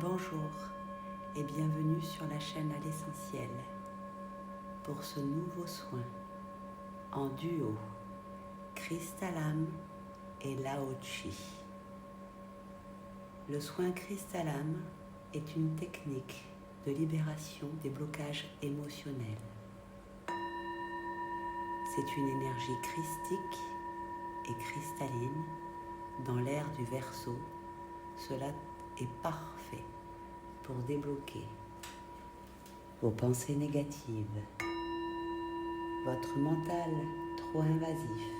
Bonjour et bienvenue sur la chaîne à l'essentiel pour ce nouveau soin en duo Cristal-âme et Lao-Chi. Le soin Cristal-âme est une technique de libération des blocages émotionnels. C'est une énergie christique et cristalline dans l'ère du Verseau. Cela est parfait pour débloquer vos pensées négatives, votre mental trop invasif,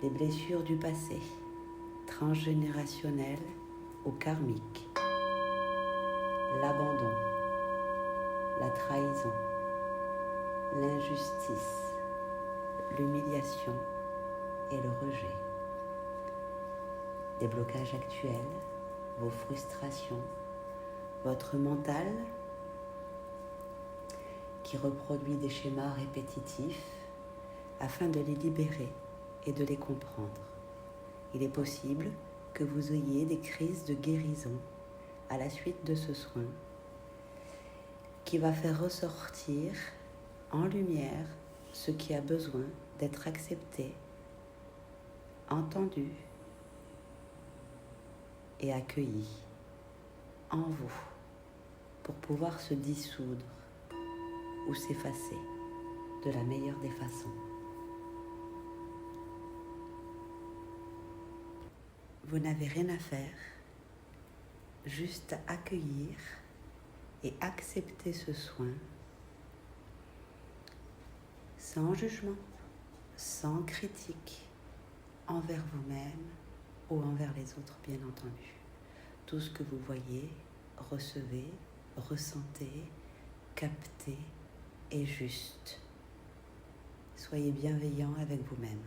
les blessures du passé, transgénérationnelles ou karmiques, l'abandon, la trahison, l'injustice, l'humiliation et le rejet. Des blocages actuels, vos frustrations, votre mental qui reproduit des schémas répétitifs afin de les libérer et de les comprendre. Il est possible que vous ayez des crises de guérison à la suite de ce soin qui va faire ressortir en lumière ce qui a besoin d'être accepté, entendu et accueilli en vous pour pouvoir se dissoudre ou s'effacer de la meilleure des façons. Vous n'avez rien à faire, juste à accueillir et accepter ce soin sans jugement, sans critique envers vous-même ou envers les autres, bien entendu. Tout ce que vous voyez, recevez, ressentez, captez est juste. Soyez bienveillant avec vous-même.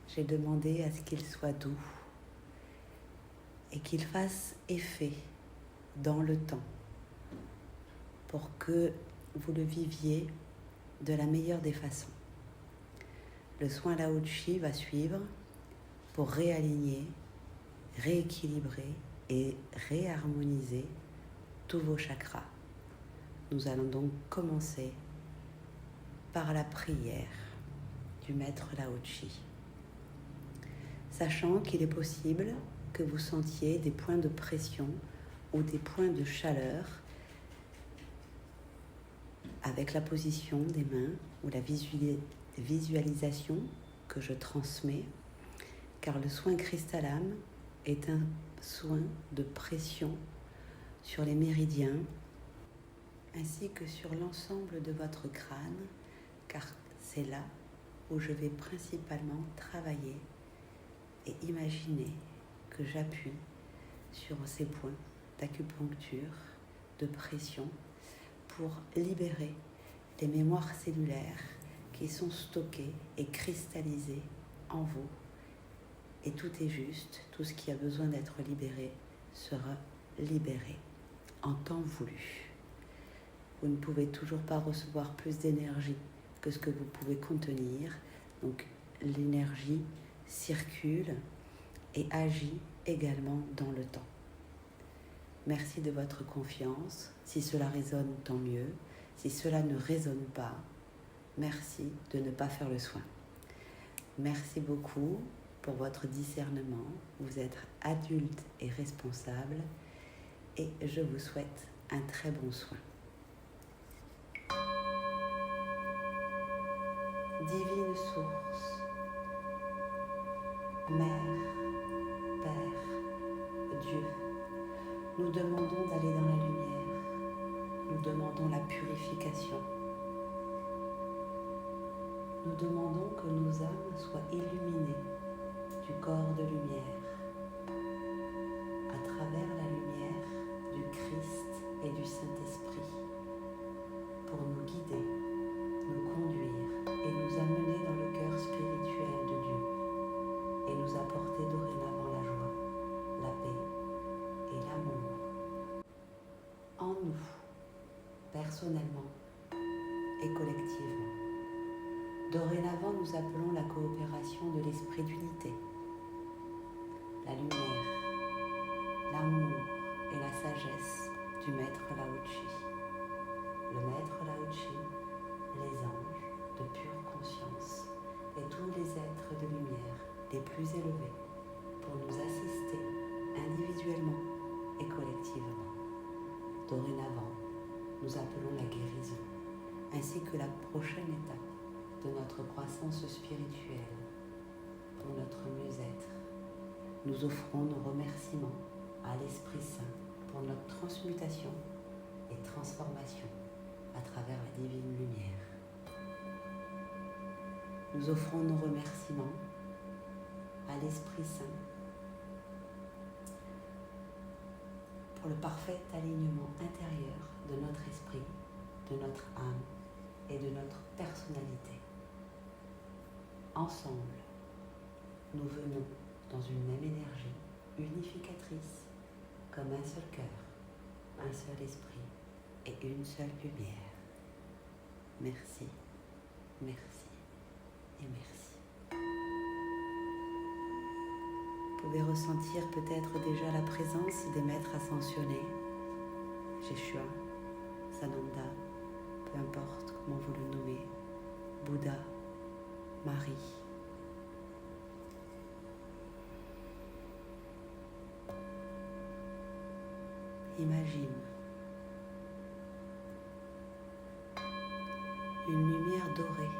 J'ai demandé à ce qu'il soit doux et qu'il fasse effet dans le temps pour que vous le viviez de la meilleure des façons. Le soin Lao-Chi va suivre pour réaligner, rééquilibrer et réharmoniser tous vos chakras. Nous allons donc commencer par la prière du maître Lao-Chi. Sachant qu'il est possible que vous sentiez des points de pression ou des points de chaleur avec la position des mains ou la visualisation que je transmets, car le soin Cristal-âme est un soin de pression sur les méridiens ainsi que sur l'ensemble de votre crâne, car c'est là où je vais principalement travailler et imaginer que j'appuie sur ces points d'acupuncture, de pression, pour libérer les mémoires cellulaires qui sont stockées et cristallisées en vous. Et tout est juste, tout ce qui a besoin d'être libéré sera libéré en temps voulu. Vous ne pouvez toujours pas recevoir plus d'énergie que ce que vous pouvez contenir. Donc l'énergie circule et agit également dans le temps. Merci de votre confiance. Si cela résonne, tant mieux. Si cela ne résonne pas, merci de ne pas faire le soin. Merci beaucoup pour votre discernement. Vous êtes adulte et responsable et je vous souhaite un très bon soin. Divine source, Mère, Père, Dieu, nous demandons d'aller dans la lumière, nous demandons la purification, nous demandons que nos âmes soient illuminées du corps de lumière, à travers la lumière du Christ et du Saint-Esprit, pour nous guider, nous conduire et nous amener dans le cœur spirituel de Dieu et nous apporter dorénavant la joie, la paix et l'amour en nous, personnellement et collectivement. Dorénavant, nous appelons la coopération de l'esprit d'unité, la lumière, l'amour et la sagesse du maître Lao-Tzu. Le maître Lao-Tzu, les anges de pure conscience et tous les êtres de lumière les plus élevés pour nous assister individuellement et collectivement. Dorénavant, nous appelons la guérison, ainsi que la prochaine étape de notre croissance spirituelle pour notre mieux-être. Nous offrons nos remerciements à l'Esprit Saint pour notre transmutation et transformation à travers la divine lumière. Nous offrons nos remerciements à l'Esprit Saint pour le parfait alignement intérieur de notre esprit, de notre âme et de notre personnalité. Ensemble, nous venons dans une même énergie unificatrice, comme un seul cœur, un seul esprit et une seule lumière. Merci, merci et merci. Vous pouvez ressentir peut-être déjà la présence des maîtres ascensionnés, Yeshua, Sananda, peu importe comment vous le nommez, Bouddha, Marie. Imagine une lumière dorée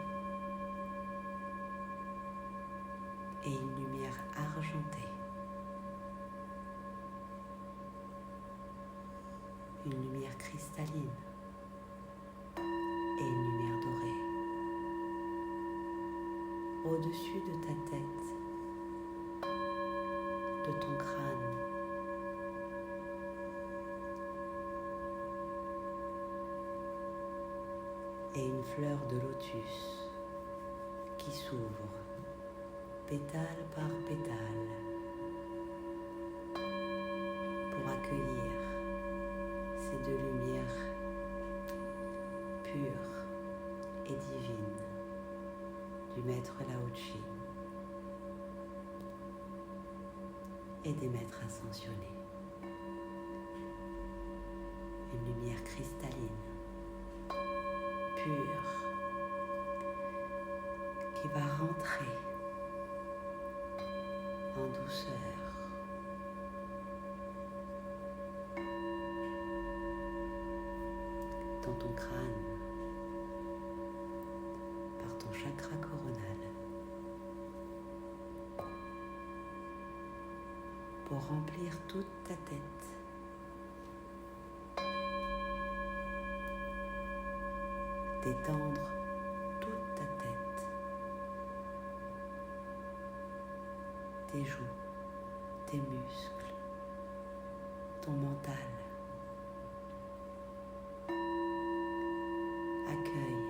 et une lumière argentée. Une lumière cristalline et une lumière dorée. Au-dessus de ta tête, de ton crâne, et une fleur de lotus qui s'ouvre pétale par pétale pour accueillir ces deux lumières pures et divines du maître Lao-Tzu et des maîtres ascensionnés. Une lumière cristalline, pure, qui va rentrer en douceur dans ton crâne, par ton chakra coronal, pour remplir toute ta tête. Détendre toute ta tête, tes joues, tes muscles, ton mental. Accueille.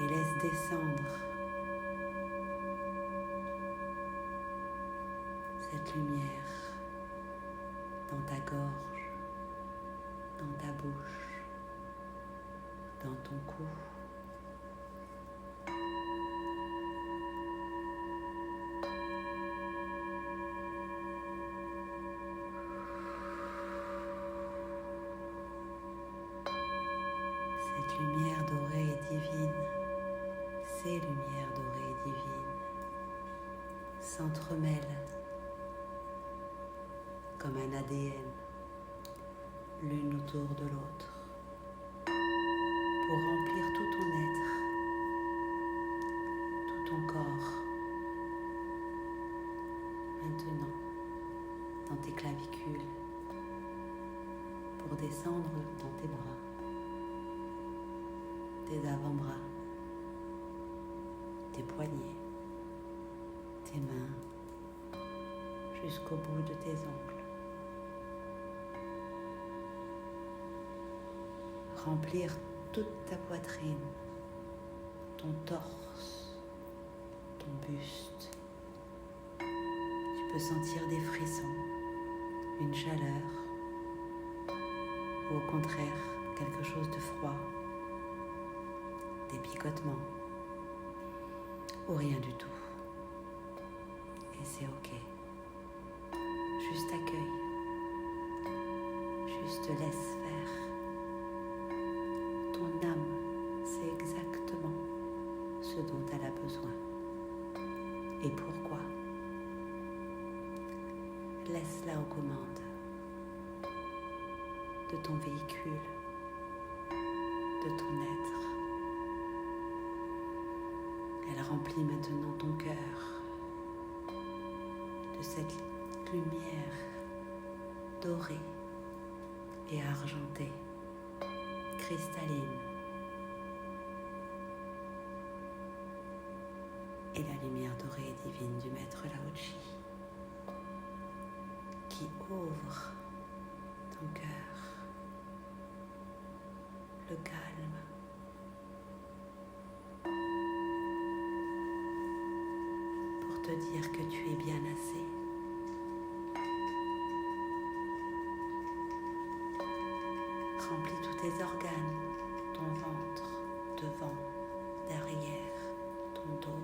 Et laisse descendre cette lumière dans ta gorge, dans ta bouche, dans ton cou. Cette lumière dorée et divine, ces lumières dorées et divines s'entremêlent comme un ADN, l'une autour de l'autre, pour remplir tout ton être, tout ton corps. Maintenant, dans tes clavicules, pour descendre dans tes bras, tes avant-bras, tes poignets, tes mains, jusqu'au bout de tes ongles. Remplir toute ta poitrine, ton torse, ton buste. Tu peux sentir des frissons, une chaleur, ou au contraire quelque chose de froid des picotements ou rien du tout. Et c'est ok. Juste accueille. Juste laisse faire. Ton âme sait exactement ce dont elle a besoin. Et pourquoi? Laisse-la aux commandes de ton véhicule, de ton être. Elle remplit maintenant ton cœur de cette lumière dorée et argentée, cristalline. Et la lumière dorée et divine du maître Lao-Tzu qui ouvre ton cœur, le calme, pour te dire que tu es bien assez. Remplis tous tes organes, ton ventre, devant, derrière, ton dos,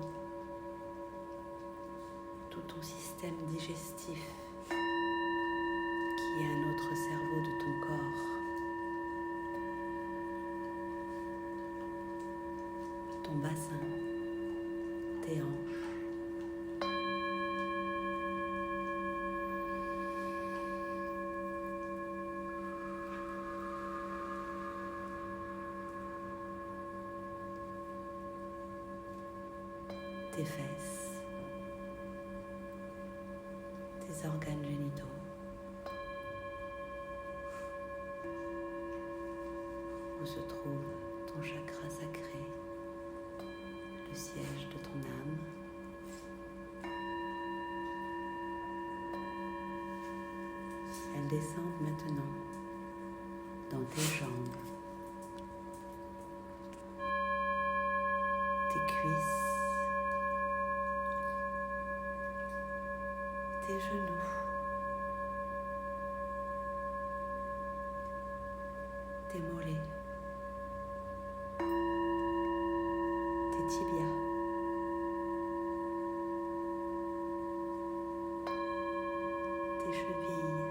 tout ton système digestif qui est un autre cerveau de ton corps. Ton bassin, tes hanches. Tes fesses, tes organes génitaux, où se trouve ton chakra sacré, le siège de ton âme. Elles descendent maintenant dans tes jambes, tes cuisses, tes genoux, tes mollets, tes tibias, tes chevilles,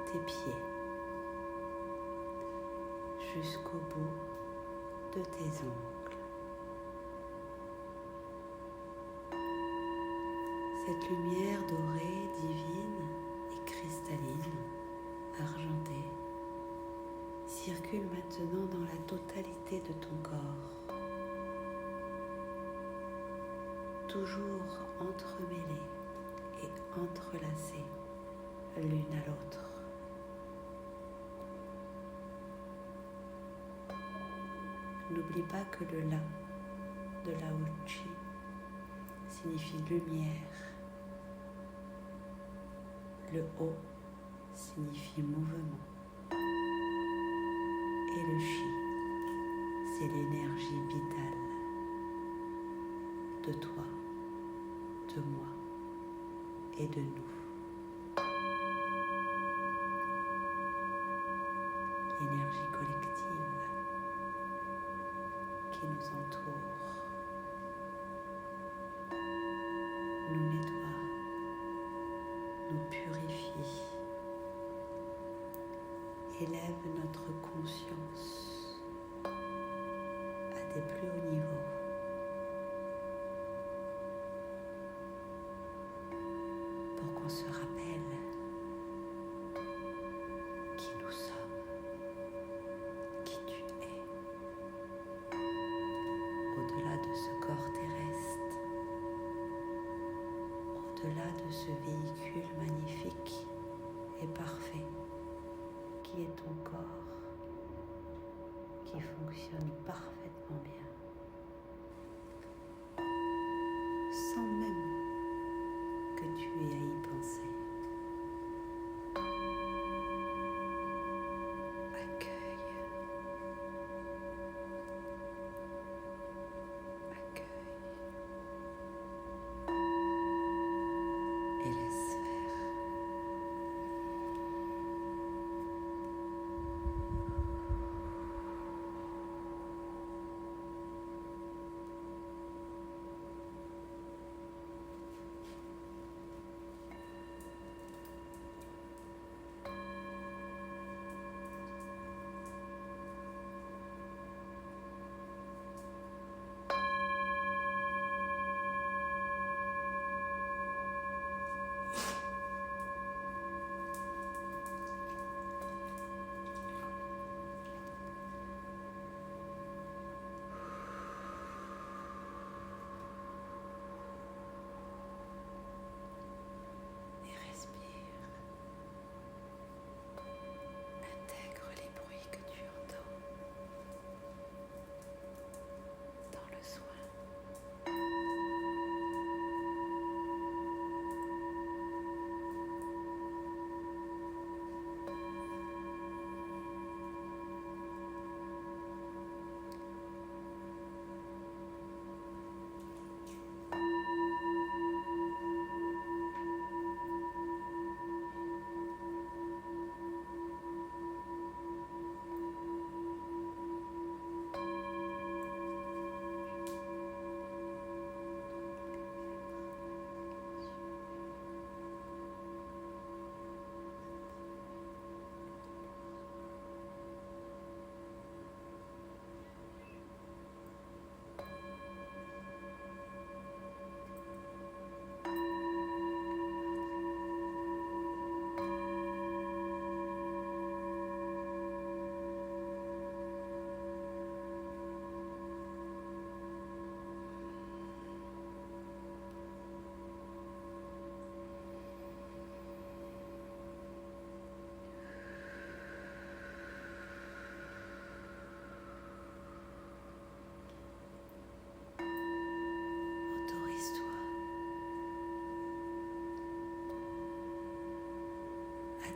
tes pieds, jusqu'au bout de tes ongles. Cette lumière dorée, divine et cristalline, argentée, circule maintenant dans la totalité de ton corps, toujours entremêlée et entrelacée l'une à l'autre. N'oublie pas que le La de Lao-Tzu signifie lumière, le O signifie mouvement et le Chi, c'est l'énergie vitale de toi, de moi et de nous. L'énergie collective qui nous entoure, nous nettoie, nous purifie, élève notre conscience à des plus hauts niveaux. Pour qu'on se rappelle qui nous sommes, qui tu es, au-delà de ce corps terrestre, au-delà de ce véhicule magnifique et parfait qui est ton corps, qui fonctionne parfaitement bien, sans même que tu aies à y penser. Accueille. Accueille. Et laisse faire.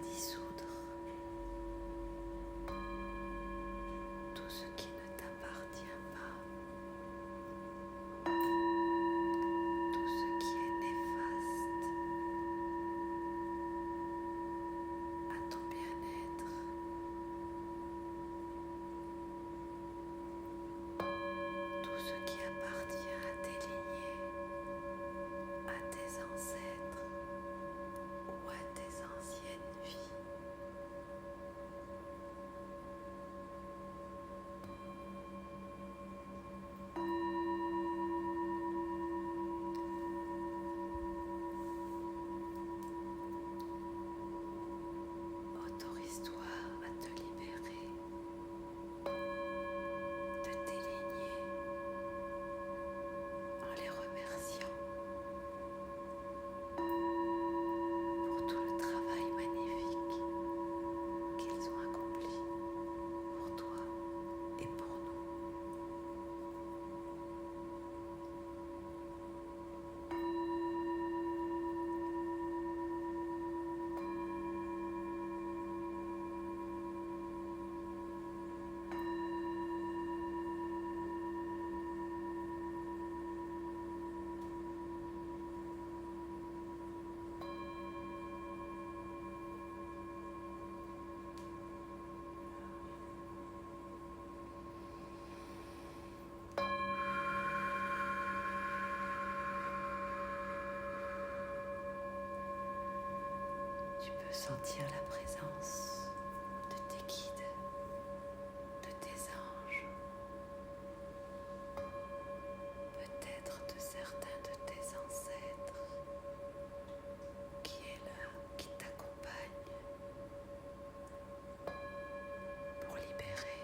dissoudre tout ce qui ne t'appartient pas, tout ce qui est néfaste à ton bien-être, tout ce qui appartient à tes lignées, à tes ancêtres ou à tes anciennes vies. Autorise-toi à te libérer de tes lignées en les remerciant pour tout le travail magnifique qu'ils ont accompli pour toi et pour nous. Tu peux sentir la présence de tes guides, de tes anges, peut-être de certains de tes ancêtres qui est là, qui t'accompagne pour libérer.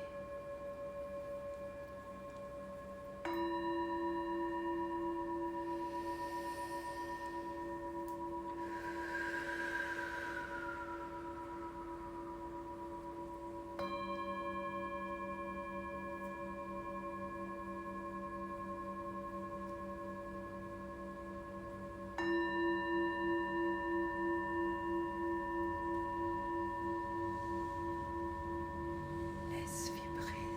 Laisse vibrer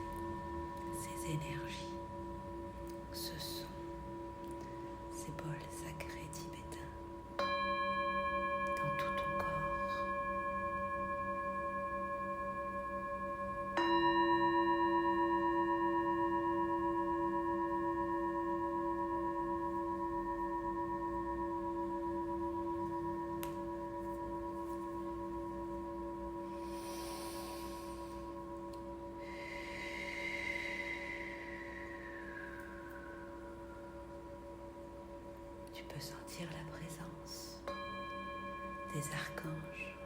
ces énergies, ce son, ces bols sacrés tibétains dans tout ton corps. Tu peux sentir la présence des archanges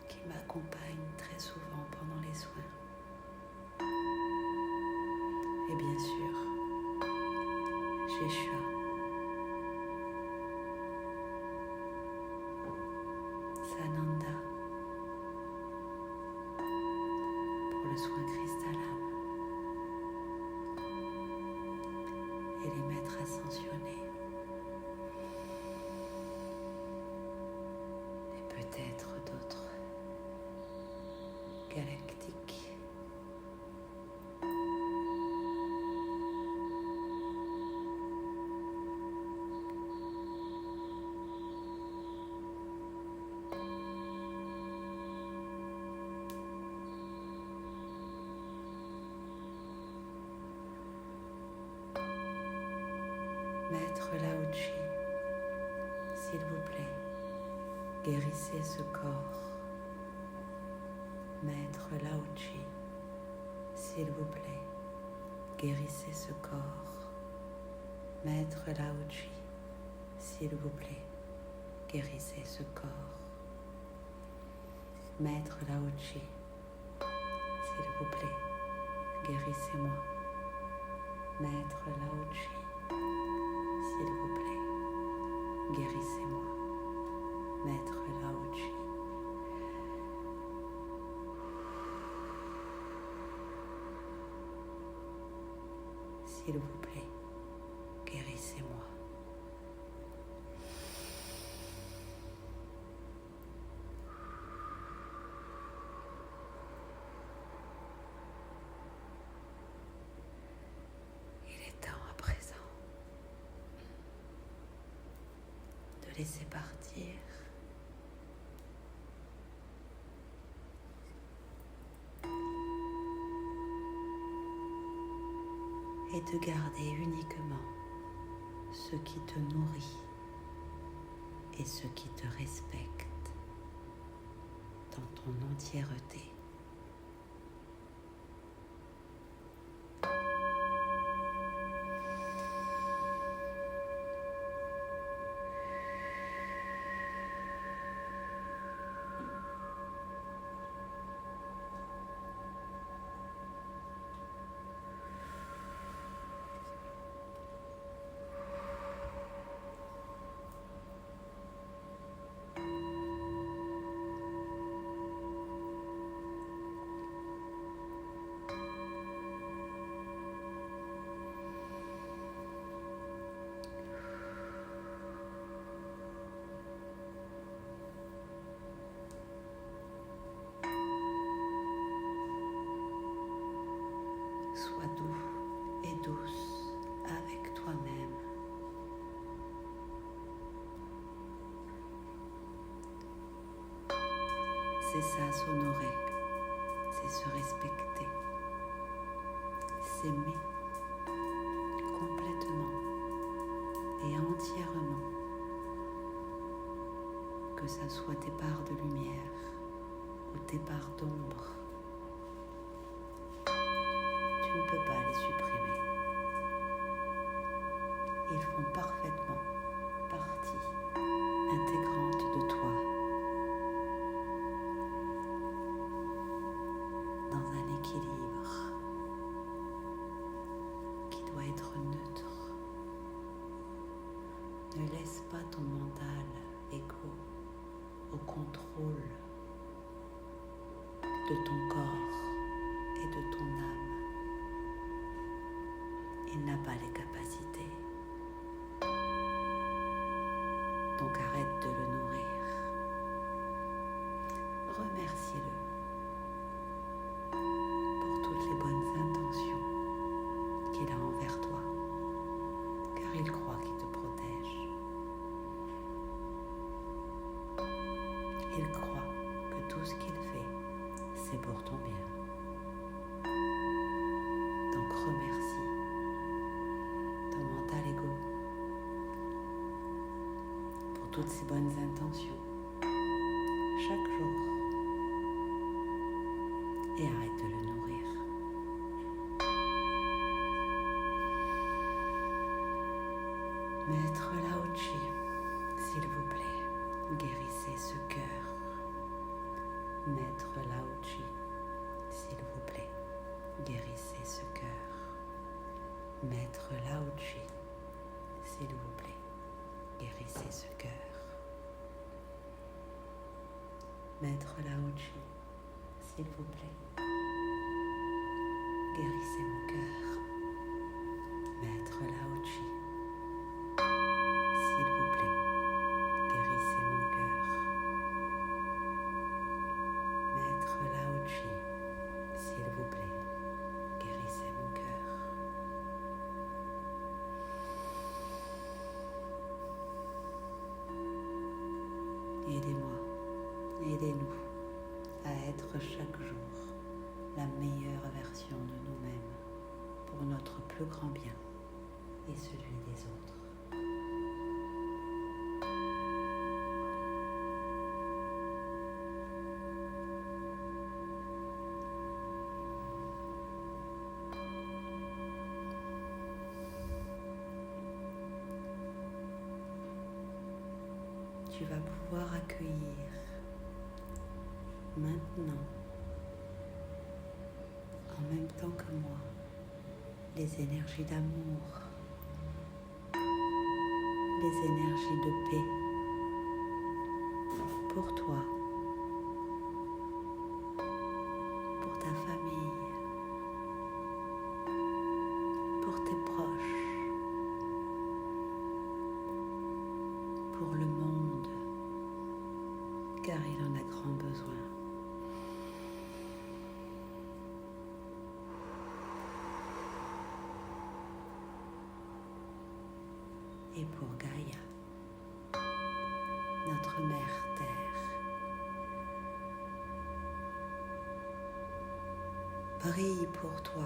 qui m'accompagnent très souvent pendant les soins. Et bien sûr, Sheshua, Sananda pour le soin cristallam et les maîtres ascensionnés. Et peut-être d'autres galactiques. Maître Lao-Tzu, s'il vous plaît, guérissez ce corps. Maître Lao-Tzu, s'il vous plaît, guérissez ce corps. Maître Lao-Tzu, s'il vous plaît, guérissez ce corps. Maître Lao-Tzu, s'il vous plaît, guérissez-moi. Maître Lao-Tzu, s'il vous plaît, guérissez-moi. Maître Lao-Tzu. S'il vous plaît, guérissez-moi. laisser partir. Et de garder uniquement ce qui te nourrit et ce qui te respecte dans ton entièreté. Sois doux et douce avec toi-même. C'est ça, s'honorer, c'est se respecter, s'aimer complètement et entièrement, que ça soit tes parts de lumière ou tes parts d'ombre. Tu ne peux pas les supprimer. Ils font parfaitement partie intégrante de toi, dans un équilibre qui doit être neutre. Ne laisse pas ton mental égo au contrôle de ton corps et de ton âme. Il n'a pas les capacités. Donc arrête de le nourrir. Remercie-le pour toutes les bonnes intentions qu'il a envers toi, car il croit qu'il te protège. Il croit que tout ce qu'il fait, c'est pour ton bien. Donc remercie ton mental égo pour toutes ces bonnes intentions chaque jour et arrête de le nourrir. Maître Lao Tzu, s'il vous plaît, guérissez ce cœur. Maître Lao Tzu, s'il vous plaît, guérissez ce cœur. Maître Lao Tzu, s'il vous plaît, guérissez ce cœur. Maître Lao Tzu, s'il vous plaît, guérissez mon cœur. Maître Lao Tzu, s'il vous plaît, guérissez mon cœur. Maître Lao Tzu, s'il vous plaît, guérissez mon cœur. Aidez-moi, aidez-nous à être chaque jour la meilleure version de nous-mêmes pour notre plus grand bien et celui des autres. Tu vas pouvoir accueillir maintenant, en même temps que moi, les énergies d'amour, les énergies de paix pour toi, pour ta famille, pour tes proches, pour le monde, car il en a grand besoin. Et pour Gaïa, notre mère Terre. Brille pour toi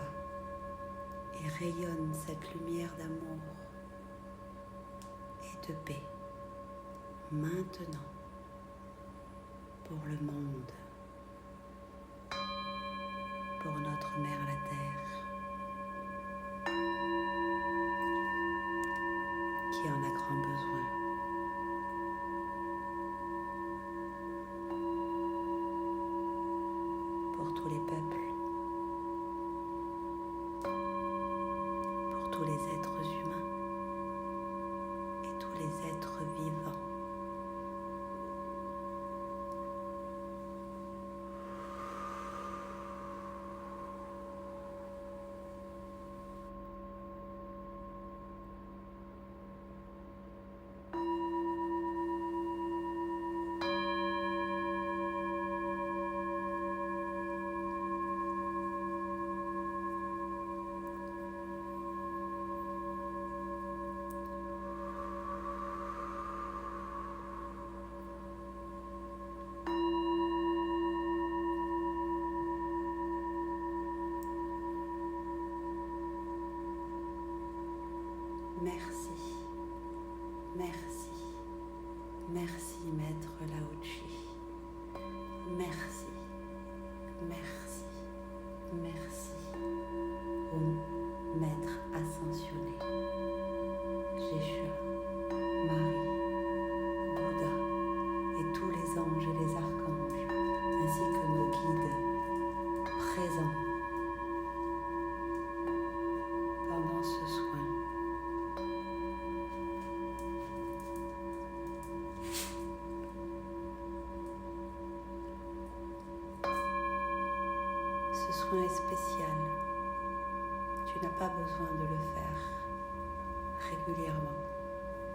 et rayonne cette lumière d'amour et de paix maintenant pour le monde, pour notre mère la Terre, qui en a grand besoin. Pour tous les peuples, pour tous les êtres humains et tous les êtres vivants. Merci, merci, merci Maître Lao Tzu. Merci, merci, merci au Maître ascensionné, Jésus, Marie, Bouddha et tous les anges et les archanges, ainsi que nos guides présents pendant ce soin. Ce soin est spécial. Tu n'as pas besoin de le faire régulièrement,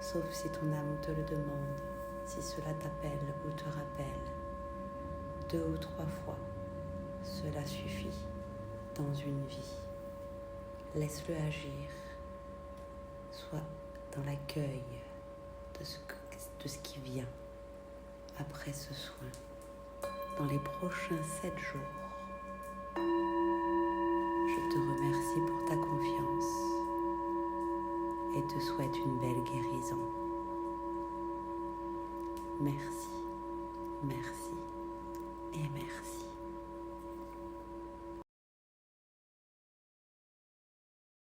sauf si ton âme te le demande, si cela t'appelle ou te rappelle. 2 ou 3 fois, cela suffit dans une vie. Laisse-le agir. Sois dans l'accueil de ce qui vient après ce soin. Dans les prochains 7 jours, je te remercie pour ta confiance et te souhaite une belle guérison. Merci, merci et merci.